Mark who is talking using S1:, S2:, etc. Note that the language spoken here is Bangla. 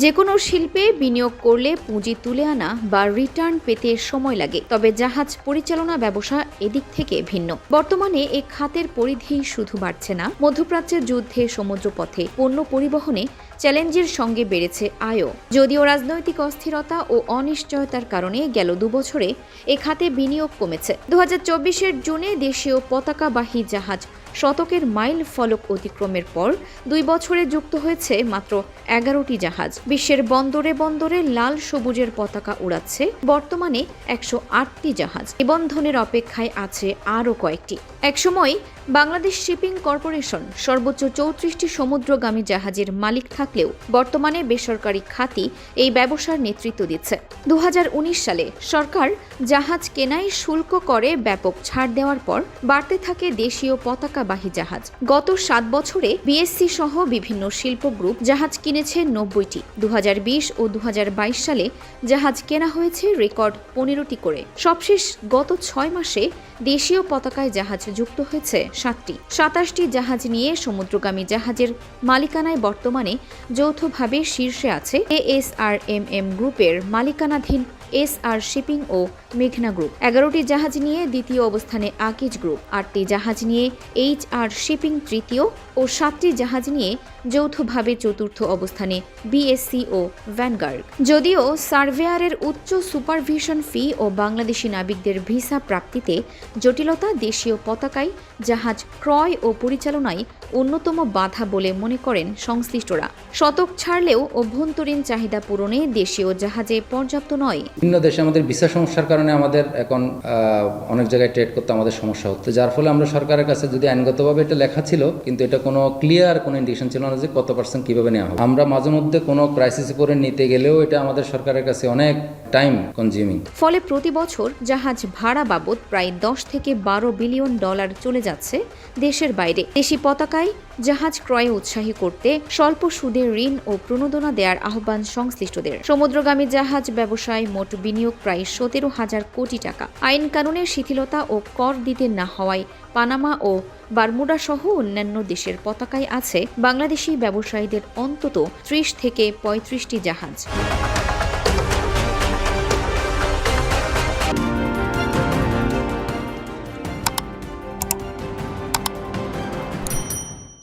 S1: যে কোনো শিল্পে বিনিয়োগ করলে পুঁজি তুলে আনা বা রিটার্ন পেতে সময় লাগে, তবে জাহাজ পরিচালনা ব্যবসা এদিক থেকে ভিন্ন। বর্তমানে এ খাতের পরিধি শুধু বাড়ছে না, মধ্যপ্রাচ্যের যুদ্ধে সমুদ্রপথে পণ্য পরিবহনে চ্যালেঞ্জের সঙ্গে বেড়েছে আয়ও। যদিও রাজনৈতিক অস্থিরতা ও অনিশ্চয়তার কারণে গেল 2 বছরে এ খাতে বিনিয়োগ কমেছে। 2024-এর জুনে দেশীয় পতাকাবাহী জাহাজ শতকের মাইল ফলক অতিক্রমের পর 2 বছরে যুক্ত হয়েছে মাত্র 11টি জাহাজ। বিশ্বের বন্দরে বন্দরে লাল সবুজের পতাকা উড়াচ্ছে বর্তমানে 108টি জাহাজ। নিবন্ধনের অপেক্ষায় আছে আরও কয়েকটি। একসময় বাংলাদেশ শিপিং কর্পোরেশন সর্বোচ্চ 34টি সমুদ্রগামী জাহাজের মালিক থাকলেও বর্তমানে বেসরকারি খাতই এই ব্যবসার নেতৃত্ব দিচ্ছে। 2019 সালে সরকার জাহাজ কেনায় শুল্ক করে ব্যাপক ছাড় দেওয়ার পর বাড়তে থাকে দেশীয় পতাকাবাহী জাহাজ। গত 7 বছরে বিএসসি সহ বিভিন্ন শিল্প গ্রুপ জাহাজ কিনেছে 90টি। 2020 ও 2022 সালে জাহাজ কেনা হয়েছে রেকর্ড 15টি করে। সবশেষ গত 6 মাসে দেশীয় পতাকায় জাহাজ যুক্ত হয়েছে 7টি। 27টি জাহাজ নিয়ে সমুদ্রগামী জাহাজের মালিকানায় বর্তমানে যৌথভাবে শীর্ষে আছে ASRMM গ্রুপের মালিকানাধীন SR শিপিং ও মেঘনা গ্রুপ। 11টি জাহাজ নিয়ে দ্বিতীয় অবস্থানে আকিজ গ্রুপ, 8টি জাহাজ নিয়ে HR শিপিং তৃতীয় ও 7টি জাহাজ নিয়ে যৌথভাবে চতুর্থ অবস্থানে BSC ও ভ্যানগার্ড। যদিও সার্ভেয়ারের উচ্চ সুপারভিশন ফি ও বাংলাদেশি নাবিকদের ভিসা প্রাপ্তিতে জটিলতা দেশীয় পতাকায় জাহাজ ক্রয় ও পরিচালনায় অন্যতম বাধা বলে মনে করেন সংশ্লিষ্টরা। শতক ছাড়লেও অভ্যন্তরীণ চাহিদা পূরণে দেশীয় জাহাজে পর্যাপ্ত নয়।
S2: বিভিন্ন দেশে আমাদের ভিসা সমস্যার কারণে আমাদের এখন অনেক জায়গায় ট্রেড করতে আমাদের সমস্যা হচ্ছে, যার ফলে আমরা সরকারের কাছে যদি আইনগতভাবে এটা লেখা ছিল, কিন্তু এটা কোনো ক্লিয়ার কোনো ইন্ডিকেশন ছিল না যে কত পার্সেন্ট কীভাবে নেওয়া হবে। আমরা মাঝে মধ্যে কোনো ক্রাইসিসে পরে নিতে গেলেও এটা আমাদের সরকারের কাছে অনেক টাইম কনজিউমিং।
S1: ফলে প্রতি বছর জাহাজ ভাড়া বাবদ প্রায় 10 থেকে 12 বিলিয়ন ডলার চলে যাচ্ছে দেশের বাইরে। দেশি পতাকায় জাহাজ ক্রয়ে উৎসাহী করতে স্বল্প সুদে ঋণ ও প্রণোদনা দেওয়ার আহ্বান সংশ্লিষ্টদের। সমুদ্রগামী জাহাজ ব্যবসায় মোট বিনিয়োগ প্রায় 17,000 কোটি টাকা। আইন কানুনের শিথিলতা ও কর দিতে না হওয়ায় পানামা ও বারমুডা সহ অন্যান্য দেশের পতাকায় আছে বাংলাদেশি ব্যবসায়ীদের অন্তত 30 থেকে 35টি জাহাজ।